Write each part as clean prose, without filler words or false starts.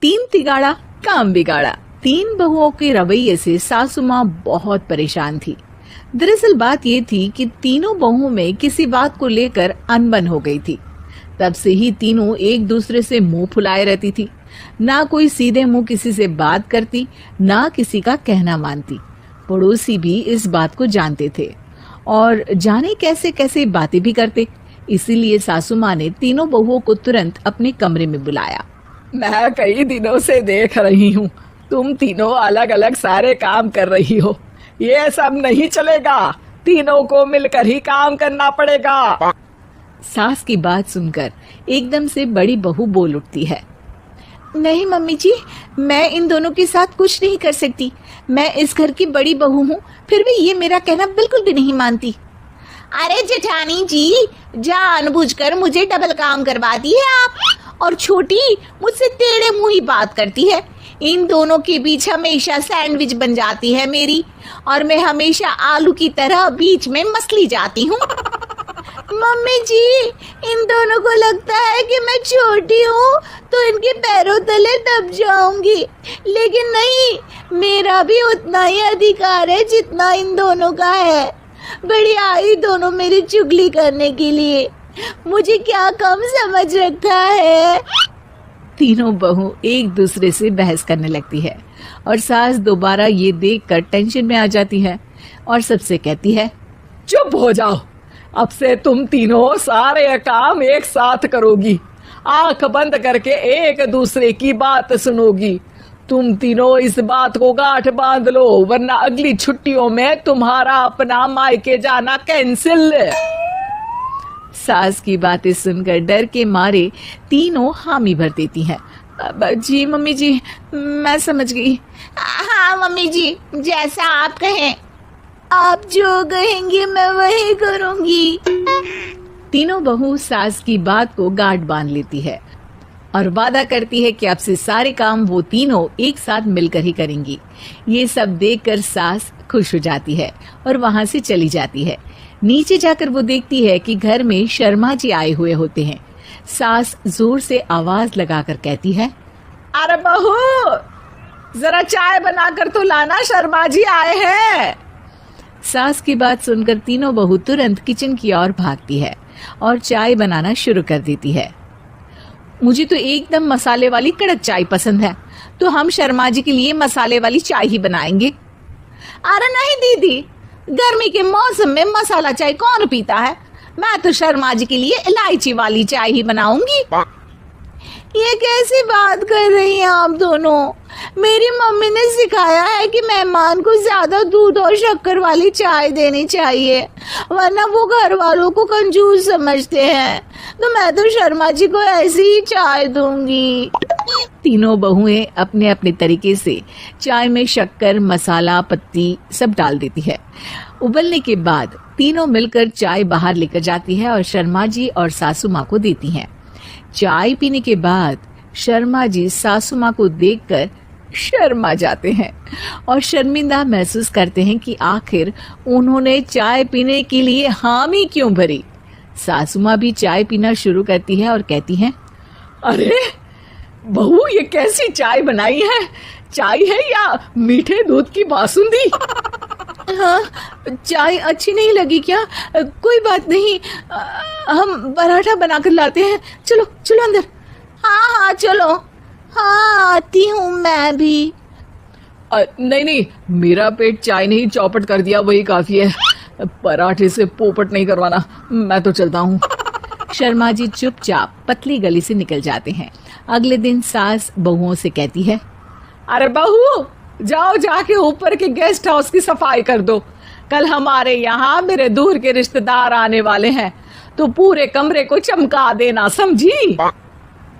तीन तिगाड़ा काम बिगाड़ा। तीन बहुओं के रवैये से सासू माँ बहुत परेशान थी। दरअसल बात ये थी कि तीनों बहुओं में किसी बात को लेकर अनबन हो गई थी। तब से ही तीनों एक दूसरे से मुंह फुलाए रहती थी। ना कोई सीधे मुंह किसी से बात करती, ना किसी का कहना मानती। पड़ोसी भी इस बात को जानते थे और जाने कैसे कैसे बातें भी करते। इसीलिए सासू माँ ने तीनों बहुओं को तुरंत अपने कमरे में बुलाया। मैं कई दिनों से देख रही हूँ, तुम तीनों अलग अलग सारे काम कर रही हो। ये सब नहीं चलेगा, तीनों को मिलकर ही काम करना पड़ेगा। सास की बात सुनकर एकदम से बड़ी बहू बोल उठती है। नहीं मम्मी जी, मैं इन दोनों के साथ कुछ नहीं कर सकती। मैं इस घर की बड़ी बहू हूँ, फिर भी ये मेरा कहना बिल्कुल भी नहीं मानती। अरे जेठानी जी, जानबूझकर मुझे डबल काम करवाती है आप, और छोटी मुझसे टेढ़े मुंह ही बात करती है। इन दोनों के बीच हमेशा सैंडविच बन जाती है मेरी, और मैं हमेशा आलू की तरह बीच में मसली जाती हूँ। मम्मी जी, इन दोनों को लगता है कि मैं छोटी हूँ तो इनके पैरों तले दब जाऊंगी, लेकिन नहीं, मेरा भी उतना ही अधिकार है जितना इन दोनों का है। बड़ी आई दोनों मेरी चुगली करने के लिए, मुझे क्या कम समझ रखा है। तीनों बहू एक दूसरे से बहस करने लगती है और सास दोबारा ये देखकर टेंशन में आ जाती है और सबसे कहती है, चुप हो जाओ, अब से तुम तीनों सारे काम एक साथ करोगी। आंख बंद करके एक दूसरे की बात सुनोगी। तुम तीनों इस बात को गांठ बांध लो, वरना अगली छुट्टियों में तुम्हारा अपना मायके जाना कैंसिल। सास की बातें सुनकर डर के मारे तीनों हामी भर देती हैं। जी मम्मी जी, मैं समझ गई। हाँ मम्मी जी, जैसा आप कहें। आप जो कहेंगी मैं वही करूंगी। तीनों बहू सास की बात को गांठ बांध लेती है और वादा करती है कि अब से सारे काम वो तीनों एक साथ मिलकर ही करेंगी। ये सब देखकर सास खुश हो जाती है और वहां से चली जाती है। नीचे जाकर वो देखती है कि घर में शर्मा जी आए हुए होते हैं। सास जोर से आवाज लगाकर कहती है, अरे बहू, जरा चाय बनाकर तो लाना, शर्मा जी आए हैं। सास की बात सुनकर तीनों बहू तुरंत किचन की ओर भागती है और चाय बनाना शुरू कर देती है। मुझे तो एकदम मसाले वाली कड़क चाय पसंद है, तो हम शर्मा जी के लिए मसाले वाली चाय ही बनाएंगे। अरे नहीं दीदी, गर्मी के मौसम में मसाला चाय कौन पीता है? मैं तो शर्मा जी के लिए इलायची वाली चाय ही बनाऊंगी। ये कैसी बात कर रही हैं आप दोनों? मेरी मम्मी ने सिखाया है कि मेहमान को ज्यादा दूध और शक्कर वाली चाय देनी चाहिए, वरना वो घर वालों को कंजूस समझते हैं। तो मैं तो शर्मा जी को ऐसी ही चाय दूंगी। तीनों बहुएं अपने अपने तरीके से चाय में शक्कर, मसाला, पत्ती सब डाल देती है। उबलने के बाद तीनों मिलकर चाय बाहर लेकर जाती है और शर्मा जी और सासू माँ को देती हैं। चाय पीने के बाद शर्मा जी सासू माँ को देखकर शर्मा जाते हैं और शर्मिंदा महसूस करते हैं कि आखिर उन्होंने चाय पीने के लिए हामी क्यों भरी। सासू माँ भी चाय पीना शुरू करती है और कहती हैं, अरे बहू, ये कैसी चाय बनाई है? चाय है या मीठे दूध की बासुंदी? हाँ, चाय अच्छी नहीं लगी क्या? कोई बात नहीं, हम पराठा बनाकर लाते हैं। चलो चलो अंदर। हाँ हाँ चलो, हाँ आती हूँ मैं भी। नहीं नहीं, मेरा पेट चाय ने ही चौपट कर दिया, वही काफी है। पराठे से पोपट नहीं करवाना, मैं तो चलता हूँ। शर्मा जी चुपचाप पतली गली से निकल जाते हैं। अगले दिन सास बहुओं से कहती है, अरे बहू, जाओ जाके ऊपर के गेस्ट हाउस की सफाई कर दो। कल हमारे यहाँ मेरे दूर के रिश्तेदार आने वाले हैं, तो पूरे कमरे को चमका देना, समझी?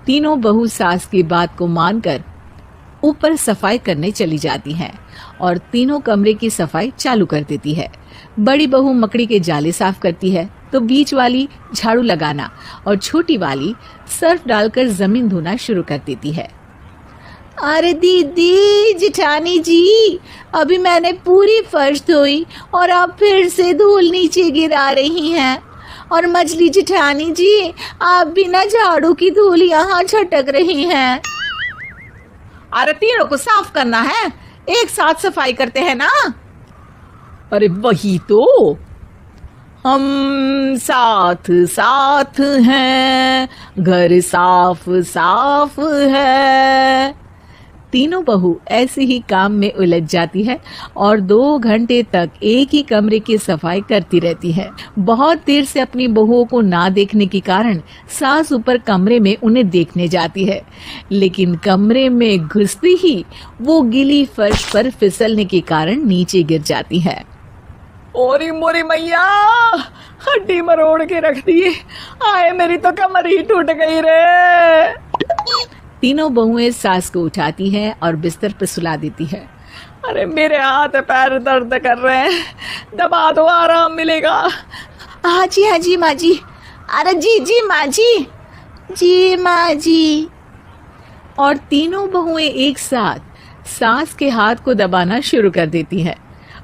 तीनों बहू सास की बात को मानकर ऊपर सफाई करने चली जाती हैं और तीनों कमरे की सफाई चालू कर देती है। बड़ी बहू मकड़ी के जाले साफ करती है, तो बीच वाली झाड़ू लगाना और छोटी वाली सर्फ डालकर जमीन धोना शुरू कर देती है। अरे दीदी, जेठानी जी, अभी मैंने पूरी फर्श धोई और आप फिर से धूल नीचे गिरा रही हैं। और मछली जेठानी जी, आप बिना झाड़ू की धूल यहाँ छटक रही हैं। अरे तीनों को साफ करना है, एक साथ सफाई करते हैं ना। अरे वही तो, हम साथ साथ हैं, घर साफ साफ है। तीनों बहू ऐसे ही काम में उलझ जाती है और 2 घंटे तक एक ही कमरे की सफाई करती रहती है। बहुत देर से अपनी बहुओं को ना देखने के कारण सास ऊपर कमरे में उन्हें देखने जाती है, लेकिन कमरे में घुसती ही वो गीली फर्श पर फिसलने के कारण नीचे गिर जाती है। ओरी मोरी मैया, हड्डी मरोड़ के रख दी। आए मेरी तो कमर ही टूट गई रे। तीनों बहुएं सास को उठाती हैं और बिस्तर पर सुला देती है। अरे मेरे हाथ पैर दर्द कर रहे हैं, दबा दो आराम मिलेगा। हाँ जी माँ जी। अरे जी माँ जी, जी माँ जी। और तीनों बहुएं एक साथ सास के हाथ को दबाना शुरू कर देती हैं।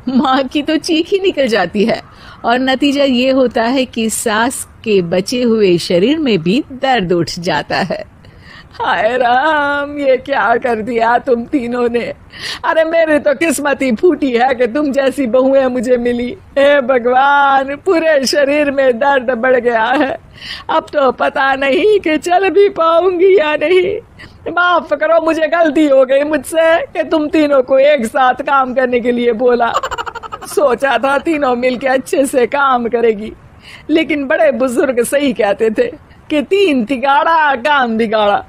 माँ की तो चीख ही निकल जाती है और नतीजा ये होता है कि सास के बचे हुए शरीर में भी दर्द उठ जाता है। हाय राम, ये क्या कर दिया तुम तीनों ने। अरे मेरी तो किस्मत ही फूटी है कि तुम जैसी बहुएं मुझे मिली। हे भगवान, पूरे शरीर में दर्द बढ़ गया है। अब तो पता नहीं कि चल भी पाऊंगी या नहीं। माफ करो, मुझे गलती हो गई मुझसे कि तुम तीनों को एक साथ काम करने के लिए बोला। सोचा था तीनों मिलके अच्छे से काम करेगी, लेकिन बड़े बुजुर्ग सही कहते थे कि 3 तिगाड़ा काम बिगाड़ा।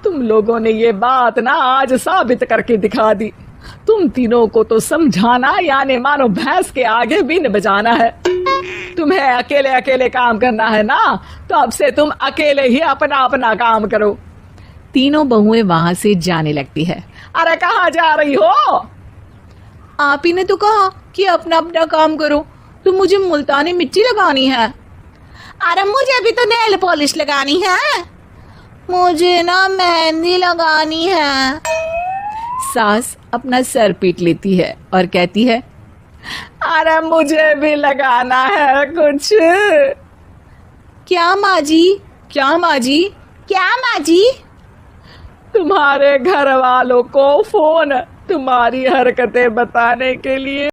तुम लोगों ने ये बात ना आज साबित करके दिखा दी। तुम तीनों को तो समझाना यानी मानो भैंस के आगे बीन बजाना है। तुम्हें अकेले अकेले काम करना है ना, तो अब से तुम अकेले ही अपना अपना काम करो। तीनों बहुएं वहां से जाने लगती है। अरे कहाँ जा रही हो? आप ही ने तो कहा कि अपना अपना काम करो, तो मुझे मुल्तानी मिट्टी लगानी है। अरे मुझे भी तो नेल पॉलिश लगानी है, मुझे ना मेहंदी लगानी है। सास अपना सर पीट लेती है और कहती है, अरे मुझे भी लगाना है कुछ। क्या माँ जी? क्या माँ जी? क्या माँ जी? तुम्हारे घर वालों को फोन तुम्हारी हरकतें बताने के लिए।